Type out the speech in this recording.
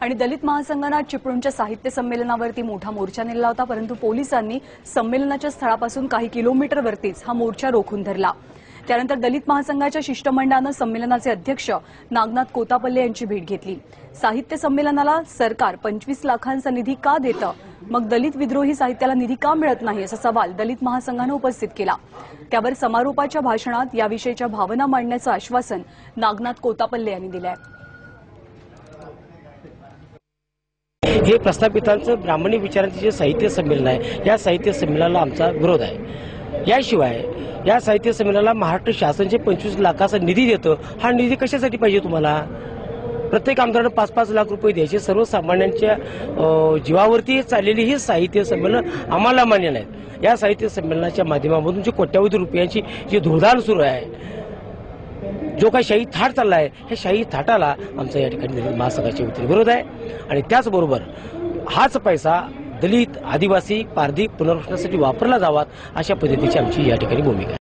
आणि दलित महासंघाने चिपळूणच्या साहित्य संमेलनावरती मोठा मोर्चा नेला होता, परंतु पोलिसांनी संमेलनाच्या स्थळापासून काही किलोमीटरवरतीच हा मोर्चा रोखून धरला। त्यानंतर दलित महासंघाच्या शिष्टमंडळाने संमेलनाचे अध्यक्ष नागनाथ कोतापल्ले यांची भेट घेतली। साहित्य संमेलनाला सरकार 25 लाखांचा निधी का देतं, मग दलित विद्रोही साहित्याला निधी का मिळत नाही असा सवाल दलित महासंघाने उपस्थित केला। त्यावर समारोपाच्या भाषणात याविषयीच्या भावना मांडण्याचं आश्वासन नागनाथ कोतापल्ले यांनी दिलं आहे। हे प्रस्थापितांचं ब्राह्मणी विचारांचे जे साहित्य संमेलन आहे, या साहित्य संमेलनाला आमचा विरोध आहे। याशिवाय या साहित्य संमेलनाला महाराष्ट्र शासन जे 25 लाखाचा निधी देतं, हा निधी कशासाठी पाहिजे तुम्हाला? प्रत्येक आमदारांना 5-5 लाख रुपये द्यायचे, सर्वसामान्यांच्या जीवावरती चाललेली ही साहित्य संमेलन आम्हाला मान्य नाहीत। या साहित्य संमेलनाच्या माध्यमातून जे कोट्यावधी रुपयांची जी धुळधाण सुरू आहे, जो काही शाही थाट चालला आहे, हे शाही थाटाला आमचा या ठिकाणी दलित महासंघाच्या वतीने विरोध आहे। आणि त्याचबरोबर हाच पैसा दलित, आदिवासी, पारधी पुनर्वसनासाठी वापरला जावा अशा पद्धतीची आमची या ठिकाणी भूमिका आहे।